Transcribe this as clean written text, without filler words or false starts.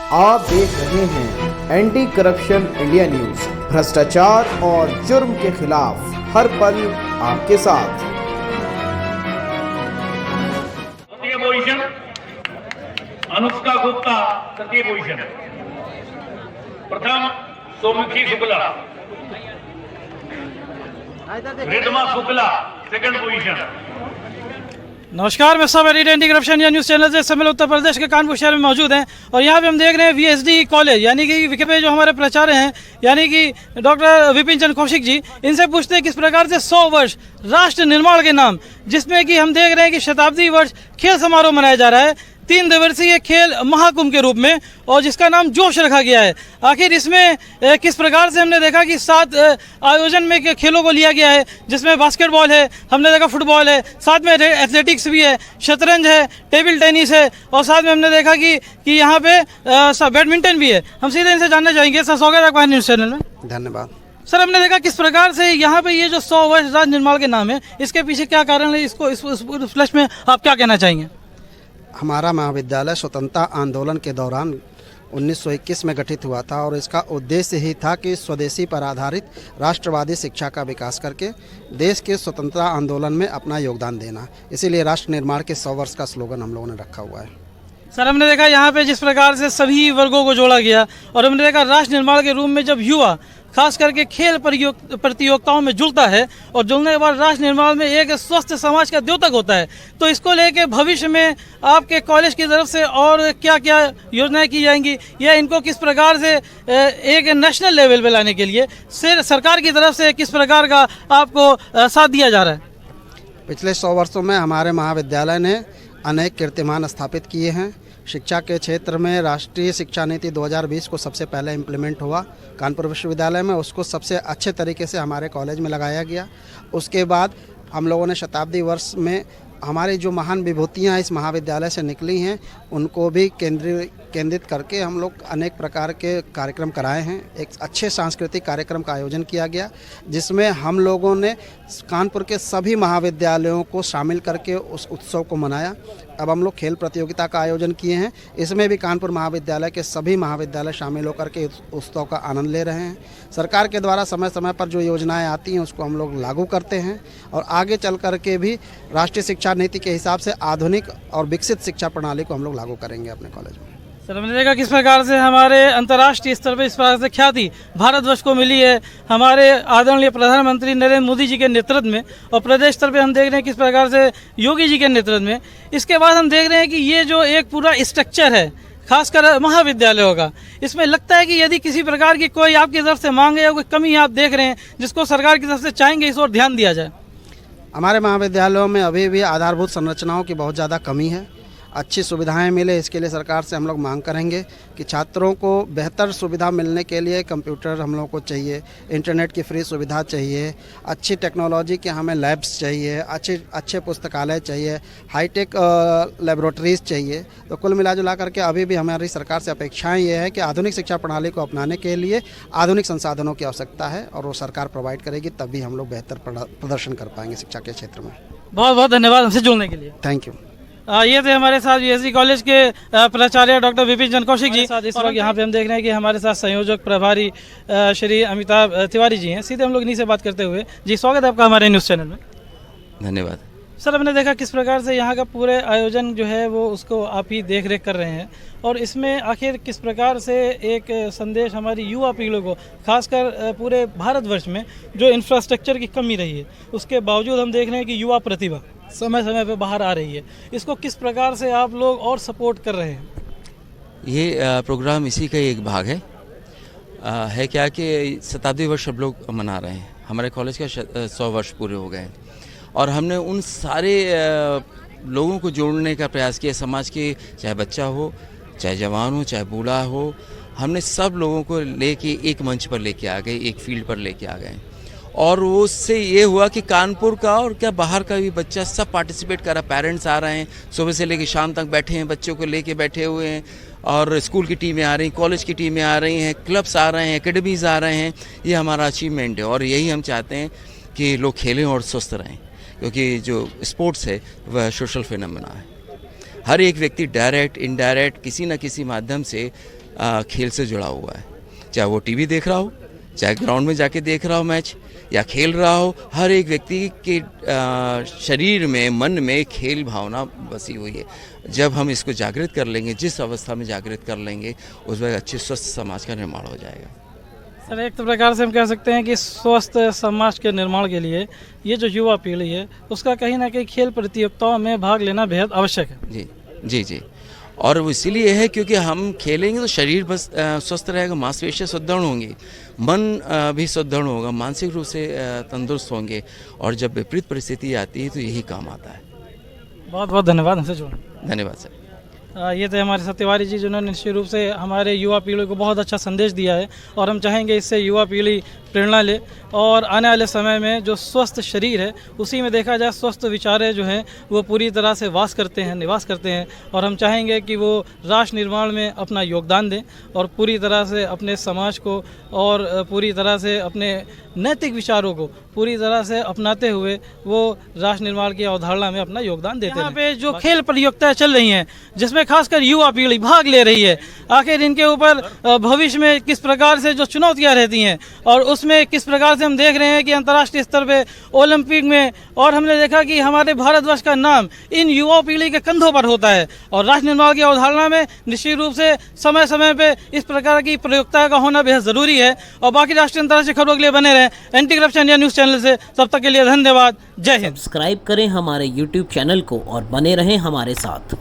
आप देख रहे हैं एंटी करप्शन इंडिया न्यूज, भ्रष्टाचार और जुर्म के खिलाफ हर पल आपके साथ। पोजीशन अनुष्का गुप्ता तृतीय पोजीशन, प्रथम सौमुखी शुक्ला, रिद्मा शुक्ला सेकंड पोजीशन। नमस्कार, मैं सब एंटी करप्शन या न्यूज़ चैनल से सम्मिलित उत्तर प्रदेश के कानपुर शहर में मौजूद हैं और यहाँ पे हम देख रहे हैं VSD कॉलेज यानी कि विखे पे जो हमारे प्राचार्य हैं यानी कि डॉक्टर विपिन चंद्र कौशिक जी, इनसे पूछते हैं किस प्रकार से 100 वर्ष राष्ट्र निर्माण के नाम, जिसमें कि हम देख रहे हैं कि शताब्दी वर्ष खेल समारोह मनाया जा रहा है 3 दिवसीय खेल महाकुंभ के रूप में, और जिसका नाम जोश रखा गया है। आखिर इसमें किस प्रकार से हमने देखा कि 7 आयोजन में खेलों को लिया गया है, जिसमें बास्केटबॉल है, हमने देखा फुटबॉल है, साथ में एथलेटिक्स भी है, शतरंज है, टेबल टेनिस है, और साथ में हमने देखा कि यहाँ पे बैडमिंटन भी है। हम सीधे इनसे जानना चाहेंगे। सर, स्वागत है आपका न्यूज़ चैनल में। धन्यवाद। सर, हमने देखा किस प्रकार से यहाँ पे ये जो 100 वर्ष राज्य निर्माण के नाम है, इसके पीछे क्या कारण है, इसको इस फ्लैश में आप क्या कहना चाहेंगे? हमारा महाविद्यालय स्वतंत्रता आंदोलन के दौरान 1921 में गठित हुआ था और इसका उद्देश्य ही था कि स्वदेशी पर आधारित राष्ट्रवादी शिक्षा का विकास करके देश के स्वतंत्रता आंदोलन में अपना योगदान देना। इसीलिए राष्ट्र निर्माण के 100 वर्ष का स्लोगन हम लोगों ने रखा हुआ है। सर, हमने देखा यहाँ पे जिस प्रकार से सभी वर्गों को जोड़ा गया, और हमने देखा राष्ट्र निर्माण के रूप में जब युवा खास करके खेल प्रतियोगिताओं में जुड़ता है और जुड़ने के बाद राष्ट्र निर्माण में एक स्वस्थ समाज का द्योतक होता है, तो इसको लेके भविष्य में आपके कॉलेज की तरफ से और क्या क्या योजनाएं की जाएंगी, या इनको किस प्रकार से एक नेशनल लेवल पे लाने के लिए सरकार की तरफ से किस प्रकार का आपको साथ दिया जा रहा है? पिछले 100 वर्षों में हमारे महाविद्यालय ने अनेक कीर्तिमान स्थापित किए हैं। शिक्षा के क्षेत्र में राष्ट्रीय शिक्षा नीति 2020 को सबसे पहले इम्प्लीमेंट हुआ कानपुर विश्वविद्यालय में, उसको सबसे अच्छे तरीके से हमारे कॉलेज में लगाया गया। उसके बाद हम लोगों ने शताब्दी वर्ष में हमारी जो महान विभूतियाँ इस महाविद्यालय से निकली हैं उनको भी केंद्रित करके हम लोग अनेक प्रकार के कार्यक्रम कराए हैं। एक अच्छे सांस्कृतिक कार्यक्रम का आयोजन किया गया जिसमें हम लोगों ने कानपुर के सभी महाविद्यालयों को शामिल करके उस उत्सव को मनाया। अब हम लोग खेल प्रतियोगिता का आयोजन किए हैं, इसमें भी कानपुर महाविद्यालय के सभी महाविद्यालय शामिल होकर के उत्सव का आनंद ले रहे हैं। सरकार के द्वारा समय समय पर जो योजनाएं आती हैं उसको हम लोग लागू करते हैं और आगे चल कर के भी राष्ट्रीय शिक्षा नीति के हिसाब से आधुनिक और विकसित शिक्षा प्रणाली को हम लोग लागू करेंगे अपने कॉलेज में। सर, हमने देखा किस प्रकार से हमारे अंतर्राष्ट्रीय स्तर पर इस प्रकार से ख्याति भारतवर्ष को मिली है हमारे आदरणीय प्रधानमंत्री नरेंद्र मोदी जी के नेतृत्व में, और प्रदेश स्तर पे हम देख रहे हैं किस प्रकार से योगी जी के नेतृत्व में। इसके बाद हम देख रहे हैं कि ये जो एक पूरा स्ट्रक्चर है खासकर महाविद्यालयों का, इसमें लगता है कि यदि किसी प्रकार की कोई आपकी तरफ से मांग है या कोई कमी आप देख रहे हैं जिसको सरकार की तरफ से चाहेंगे इस ओर ध्यान दिया जाए। हमारे महाविद्यालयों में अभी भी आधारभूत संरचनाओं की बहुत ज़्यादा कमी है। अच्छी सुविधाएं मिले इसके लिए सरकार से हम लोग मांग करेंगे कि छात्रों को बेहतर सुविधा मिलने के लिए कंप्यूटर हम लोग को चाहिए, इंटरनेट की फ्री सुविधा चाहिए, अच्छी टेक्नोलॉजी के हमें लैब्स चाहिए, अच्छे पुस्तकालय चाहिए, हाईटेक लेबोरेटरीज चाहिए। तो कुल मिला करके अभी भी हमारी सरकार से अपेक्षाएं ये है कि आधुनिक शिक्षा प्रणाली को अपनाने के लिए आधुनिक संसाधनों की आवश्यकता है और वो सरकार प्रोवाइड करेगी, तभी हम लोग बेहतर प्रदर्शन कर पाएंगे शिक्षा के क्षेत्र में। बहुत बहुत धन्यवाद हमसे जुड़ने के लिए। Thank you. ये थे हमारे साथ VSD कॉलेज के प्राचार्य डॉक्टर विपिन चंद्र कौशिक जी। इस वक्त यहाँ पे हम देख रहे हैं कि हमारे साथ संयोजक प्रभारी श्री अमिताभ तिवारी जी हैं। सीधे हम लोग इन्हीं से बात करते हुए। जी, स्वागत है आपका हमारे न्यूज़ चैनल में। धन्यवाद। सर, हमने देखा किस प्रकार से यहाँ का पूरे आयोजन जो है वो उसको आप ही देख रेख कर रहे हैं, और इसमें आखिर किस प्रकार से एक संदेश हमारी युवा पीढ़ी को खासकर पूरे भारतवर्ष में जो इंफ्रास्ट्रक्चर की कमी रही है उसके बावजूद हम देख रहे हैं कि युवा प्रतिभा समय समय पे बाहर आ रही है, इसको किस प्रकार से आप लोग और सपोर्ट कर रहे हैं? ये प्रोग्राम इसी का एक भाग है क्या कि शताब्दी वर्ष सब लोग मना रहे हैं। हमारे कॉलेज का 100 वर्ष पूरे हो गए और हमने उन सारे लोगों को जोड़ने का प्रयास किया, समाज के चाहे बच्चा हो, चाहे जवान हो, चाहे बूढ़ा हो, हमने सब लोगों को लेके एक मंच पर लेके आ गए, एक फील्ड पर लेके आ गए। और उससे ये हुआ कि कानपुर का और क्या बाहर का भी बच्चा सब पार्टिसिपेट कर रहा। पेरेंट्स आ रहे हैं, सुबह से लेकर शाम तक बैठे हैं, बच्चों को लेके बैठे हुए हैं, और स्कूल की टीमें आ रही हैं, कॉलेज की टीमें आ रही हैं, क्लब्स आ रहे हैं, एकेडमीज़ आ रहे हैं। ये हमारा अचीवमेंट है और यही हम चाहते हैं कि लोग खेलें और स्वस्थ रहें, क्योंकि जो स्पोर्ट्स है वह सोशल फिनोमेना है। हर एक व्यक्ति डायरेक्ट इनडायरेक्ट किसी न किसी माध्यम से खेल से जुड़ा हुआ है, चाहे वो टीवी देख रहा हो, चाहे ग्राउंड में जाके देख रहा हो मैच या खेल रहा हो। हर एक व्यक्ति के शरीर में, मन में खेल भावना बसी हुई है। जब हम इसको जागृत कर लेंगे, जिस अवस्था में जागृत कर लेंगे, उस वक्त अच्छे स्वस्थ समाज का निर्माण हो जाएगा। सर, एक तो प्रकार से हम कह सकते हैं कि स्वस्थ समाज के निर्माण के लिए ये जो युवा पीढ़ी है उसका कहीं ना कहीं खेल प्रतियोगिताओं में भाग लेना बेहद आवश्यक है। जी जी जी, और वो इसीलिए है क्योंकि हम खेलेंगे तो शरीर बस स्वस्थ रहेगा, मांसपेशियाँ सुदृढ़ होंगी, मन भी सुदृढ़ होगा, मानसिक रूप से तंदुरुस्त होंगे, और जब विपरीत परिस्थिति आती है तो यही काम आता है। बहुत बहुत धन्यवाद हमसे जुड़ने। धन्यवाद सर। ये थे हमारे सत्यवारी जी, जिन्होंने निश्चित रूप से हमारे युवा पीढ़ी को बहुत अच्छा संदेश दिया है, और हम चाहेंगे इससे युवा पीढ़ी प्रेरणा ले और आने वाले समय में जो स्वस्थ शरीर है उसी में देखा जाए स्वस्थ विचारें जो हैं वो पूरी तरह से वास करते हैं, निवास करते हैं, और हम चाहेंगे कि वो राष्ट्र निर्माण में अपना योगदान दें और पूरी तरह से अपने समाज को और पूरी तरह से अपने नैतिक विचारों को पूरी तरह से अपनाते हुए वो राष्ट्र निर्माण की अवधारणा में अपना योगदान देते हैं। यहाँ पे जो खेल प्रतियोगिताएं चल रही हैं जिसमें खासकर युवा पीढ़ी भाग ले रही है, आखिर इनके ऊपर भविष्य में किस प्रकार से जो चुनौतियां रहती हैं और उसमें किस प्रकार से हम देख रहे हैं कि अंतर्राष्ट्रीय स्तर पे ओलंपिक में, और हमने देखा कि हमारे भारतवर्ष का नाम इन युवा पीढ़ी के कंधों पर होता है, और राष्ट्र निर्माण की अवधारणा में निश्चित रूप से समय समय पे इस प्रकार की प्रतियोगिता का होना बेहद जरूरी है। और बाकी राष्ट्रीय अंतर्राष्ट्रीय खबरों के लिए बने रहें anti corruption India news channel से। तब तक के लिए धन्यवाद। जय हिंद। सब्सक्राइब करें हमारे YouTube चैनल को और बने रहें हमारे साथ।